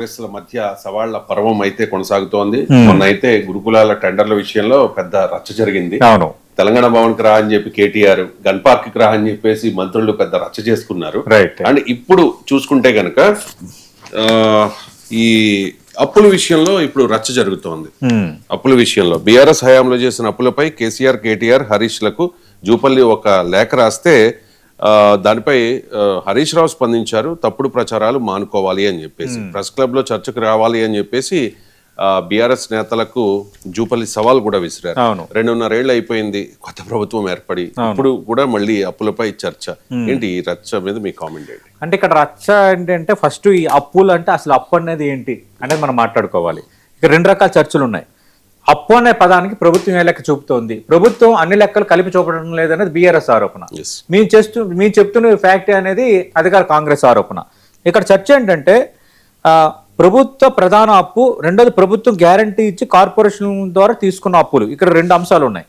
కాంగ్రెస్ల మధ్య సవాళ్ల పర్వం అయితే కొనసాగుతోంది. మొన్న అయితే గురుకులాల టెండర్ల విషయంలో పెద్ద రచ్చ జరిగింది. అవును, తెలంగాణ భవన్ కి రా అని చెప్పి కేటీఆర్, గన్ పార్క్ కి రా అని చెప్పేసి మంత్రులు పెద్ద రచ్చ చేసుకున్నారు. అండ్ ఇప్పుడు చూసుకుంటే గనక ఈ అప్పుల విషయంలో ఇప్పుడు రచ్చ జరుగుతోంది. అప్పుల విషయంలో బీఆర్ఎస్ హయాంలో చేసిన అప్పులపై కేసీఆర్, కేటీఆర్, హరీష్ లకు జూపల్లి ఒక లేఖ రాస్తే దానిపై హరీష్ రావు స్పందించారు. తప్పుడు ప్రచారాలు మానుకోవాలి అని చెప్పేసి, ప్రెస్ క్లబ్ లో చర్చకు రావాలి అని చెప్పేసి బీఆర్ఎస్ నేతలకు జూపల్లి సవాల్ కూడా విసిరారు. 2.5 ఏళ్ళు అయిపోయింది కొత్త ప్రభుత్వం ఏర్పడి, ఇప్పుడు కూడా మళ్ళీ అప్పులపై చర్చ. ఏంటి ఈ రచ్చ మీద మీ కామెంట్ ఏంటి? అంటే ఇక్కడ రచ్చ ఏంటంటే ఫస్ట్ ఈ అప్పులు అంటే అసలు అప్పు అనేది ఏంటి అనేది మనం మాట్లాడుకోవాలి. ఇక 2 రకాల చర్చలు ఉన్నాయి. అప్పు అనే పదానికి ప్రభుత్వం ఏ లెక్క చూపుతోంది, ప్రభుత్వం అన్ని లెక్కలు కలిపి చూపడం లేదనేది బీఆర్ఎస్ ఆరోపణ. మేము చెప్తున్న ఫ్యాక్ట్ అనేది అధికార కాంగ్రెస్ ఆరోపణ. ఇక్కడ చర్చ ఏంటంటే ప్రభుత్వ ప్రధాన అప్పు, రెండోది ప్రభుత్వం గ్యారంటీ ఇచ్చి కార్పొరేషన్ ద్వారా తీసుకున్న అప్పులు. ఇక్కడ 2 అంశాలు ఉన్నాయి.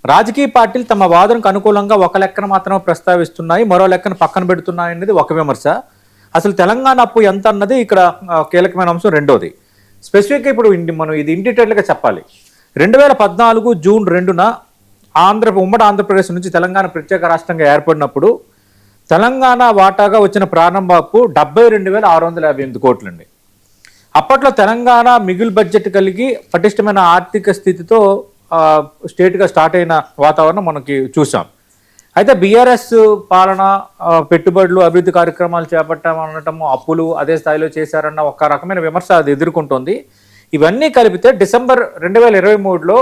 రాజకీయ పార్టీలు తమ వాదనకు అనుకూలంగా ఒక లెక్కన మాత్రమే ప్రస్తావిస్తున్నాయి, మరో లెక్కన పక్కన పెడుతున్నాయి అనేది ఒక విమర్శ. అసలు తెలంగాణ అప్పు ఎంత అన్నది ఇక్కడ కీలకమైన అంశం. రెండోది స్పెసిఫిక్గా ఇప్పుడు మనం ఇది ఇన్ డీటెయిల్గా చెప్పాలి. 2014 జూన్ 2న ఉమ్మడి ఆంధ్రప్రదేశ్ నుంచి తెలంగాణ ప్రత్యేక రాష్ట్రంగా ఏర్పడినప్పుడు తెలంగాణ వాటాగా వచ్చిన ప్రారంభ అప్పు 72,658 కోట్లండి. అప్పట్లో తెలంగాణ మిగులు బడ్జెట్ కలిగి పటిష్టమైన ఆర్థిక స్థితితో స్టేట్గా స్టార్ట్ అయిన వాతావరణం మనకి చూసాం. అయితే బీఆర్ఎస్ పాలన, పెట్టుబడులు, అభివృద్ధి కార్యక్రమాలు చేపట్టామనటము, అప్పులు అదే స్థాయిలో చేశారన్న ఒక రకమైన విమర్శ అది ఎదుర్కొంటోంది. ఇవన్నీ కలిపితే డిసెంబర్ 2023లో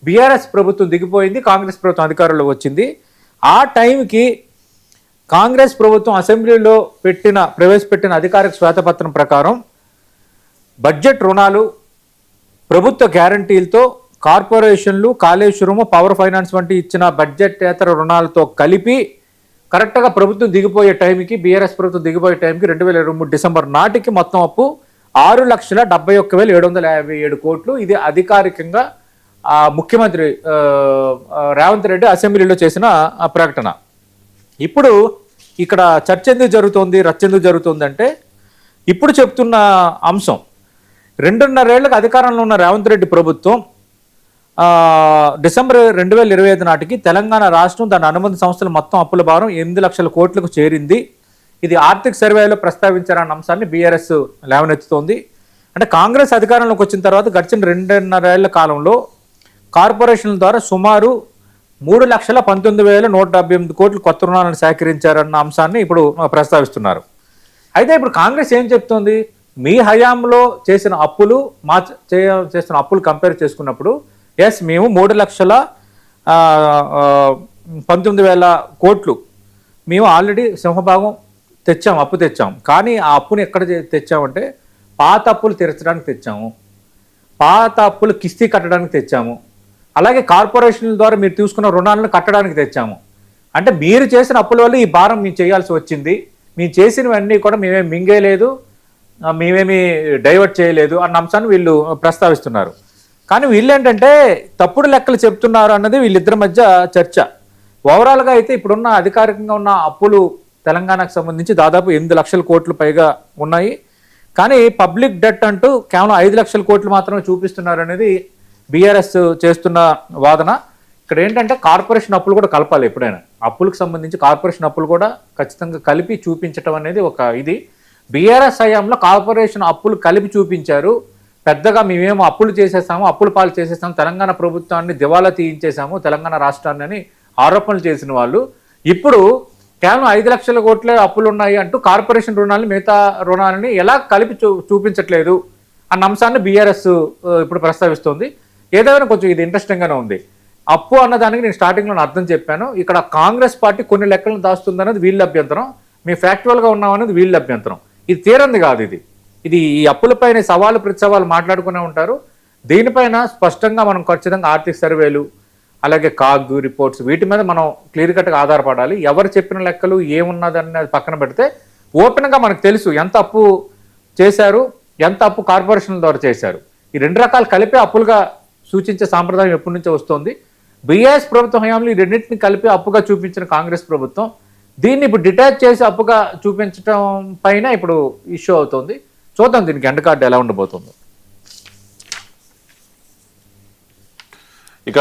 బీఆర్ఎస్ ప్రభుత్వం దిగిపోయింది, కాంగ్రెస్ ప్రభుత్వం అధికారంలో వచ్చింది. ఆ టైంకి కాంగ్రెస్ ప్రభుత్వం అసెంబ్లీలో ప్రవేశపెట్టిన అధికారిక శ్వేతపత్రం ప్రకారం బడ్జెట్ రుణాలు, ప్రభుత్వ గ్యారంటీలతో కార్పొరేషన్లు, కాళేశ్వరము, పవర్ ఫైనాన్స్ వంటి ఇచ్చిన బడ్జెటేతర రుణాలతో కలిపి కరెక్ట్గా ప్రభుత్వం దిగిపోయే టైంకి, బీఆర్ఎస్ ప్రభుత్వం దిగిపోయే టైంకి 2023 డిసెంబర్ నాటికి మొత్తం అప్పు 6,71,757 కోట్లు. ఇది అధికారికంగా ముఖ్యమంత్రి రేవంత్ రెడ్డి అసెంబ్లీలో చేసిన ప్రకటన. ఇప్పుడు ఇక్కడ చర్చ ఎందుకు జరుగుతుంది, రచ్చ ఎందుకు జరుగుతుంది అంటే ఇప్పుడు చెప్తున్న అంశం 2.5 ఏళ్లకు అధికారంలో ఉన్న రేవంత్ రెడ్డి ప్రభుత్వం డిసెంబర్ 2025 నాటికి తెలంగాణ రాష్ట్రం, దాని అనుబంధ సంస్థల మొత్తం అప్పుల భారం 8 లక్షల కోట్లకు చేరింది. ఇది ఆర్థిక సర్వేలో ప్రస్తావించారన్న అంశాన్ని బీఆర్ఎస్ లేవనెత్తుతోంది. అంటే కాంగ్రెస్ అధికారంలోకి వచ్చిన తర్వాత గడిచిన 2.5 ఏళ్ల కాలంలో కార్పొరేషన్ల ద్వారా సుమారు 3,19,178 కోట్లు కొత్త రుణాలను సేకరించారన్న అంశాన్ని ఇప్పుడు ప్రస్తావిస్తున్నారు. అయితే ఇప్పుడు కాంగ్రెస్ ఏం చెప్తోంది, మీ హయాంలో చేసిన అప్పులు చేసిన అప్పులు కంపేర్ చేసుకున్నప్పుడు ఎస్ మేము 3,19,000 కోట్లు మేము ఆల్రెడీ సింహభాగం అప్పు తెచ్చాం. కానీ ఆ అప్పుని ఎక్కడ తెచ్చామంటే పాత అప్పులు తీర్చడానికి తెచ్చాము, పాత అప్పులు కిస్తీ కట్టడానికి తెచ్చాము, అలాగే కార్పొరేషన్ల ద్వారా మీరు తీసుకున్న రుణాలను కట్టడానికి తెచ్చాము. అంటే మీరు చేసిన అప్పుల వల్ల ఈ భారం మేము చేయాల్సి వచ్చింది, మేము చేసినవన్నీ కూడా మేమేమి మింగేయలేదు, మేమేమి డైవర్ట్ చేయలేదు అన్న అంశాన్ని వీళ్ళు ప్రస్తావిస్తున్నారు. కానీ వీళ్ళు ఏంటంటే తప్పుడు లెక్కలు చెప్తున్నారు అన్నది వీళ్ళిద్దరి మధ్య చర్చ. ఓవరాల్గా అయితే ఇప్పుడున్న అధికారికంగా ఉన్న అప్పులు తెలంగాణకు సంబంధించి దాదాపు 8 లక్షల కోట్లు పైగా ఉన్నాయి. కానీ పబ్లిక్ డెట్ అంటూ కేవలం 5 లక్షల కోట్లు మాత్రమే చూపిస్తున్నారు అనేది బీఆర్ఎస్ చేస్తున్న వాదన. ఇక్కడ ఏంటంటే కార్పొరేషన్ అప్పులు కూడా కలపాలి. ఎప్పుడైనా అప్పులకు సంబంధించి కార్పొరేషన్ అప్పులు కూడా ఖచ్చితంగా కలిపి చూపించడం అనేది ఒక ఇది. బీఆర్ఎస్ హయాంలో కార్పొరేషన్ అప్పులు కలిపి చూపించారు. పెద్దగా మేమేమో అప్పులు చేసేసాము, అప్పులు పాలు చేసేసాము, తెలంగాణ ప్రభుత్వాన్ని దివాలా తీయించేసాము, తెలంగాణ రాష్ట్రాన్ని అని ఆరోపణలు చేసిన వాళ్ళు ఇప్పుడు కేవలం 5 లక్షల కోట్లే అప్పులు ఉన్నాయి అంటూ కార్పొరేషన్ రుణాలను, మిగతా రుణాలని ఎలా కలిపి చూపించట్లేదు అన్న అంశాన్ని బీఆర్ఎస్ ఇప్పుడు ప్రస్తావిస్తోంది. ఏదైనా కొంచెం ఇది ఇంట్రెస్టింగ్గానే ఉంది. అప్పు అన్నదానికి నేను స్టార్టింగ్లో అర్థం చెప్పాను. ఇక్కడ కాంగ్రెస్ పార్టీ కొన్ని లెక్కలను దాస్తుంది అనేది వీళ్ళ అభ్యంతరం, మేము ఫ్యాక్చువల్గా ఉన్నాం అనేది వీళ్ళ అభ్యంతరం. ఇది తీరంది కాదు. ఇది ఈ అప్పులపైన సవాలు ప్రతి సవాలు మాట్లాడుకునే ఉంటారు. దీనిపైన స్పష్టంగా మనం ఖచ్చితంగా ఆర్థిక సర్వేలు, అలాగే కాగ్ రిపోర్ట్స్, వీటి మీద మనం క్లియర్ కట్గా ఆధారపడాలి. ఎవరు చెప్పిన లెక్కలు ఏమున్నదన్నది పక్కన పెడితే ఓపెన్గా మనకు తెలుసు ఎంత అప్పు చేశారు, ఎంత అప్పు కార్పొరేషన్ల ద్వారా చేశారు. ఈ 2 రకాలు కలిపి అప్పులుగా సూచించే సాంప్రదాయం ఎప్పటి నుంచో వస్తుంది. బీఆర్ఎస్ ప్రభుత్వం హయాంలో ఈ రెండింటిని కలిపి అప్పుగా చూపించిన కాంగ్రెస్ ప్రభుత్వం దీన్ని ఇప్పుడు డిటాచ్ చేసి అప్పుగా చూపించడం పైన ఇప్పుడు ఇష్యూ అవుతుంది. చూద్దాం దీనికి ఎండ్ కార్డు ఎలా ఉండబోతుందో. ఇక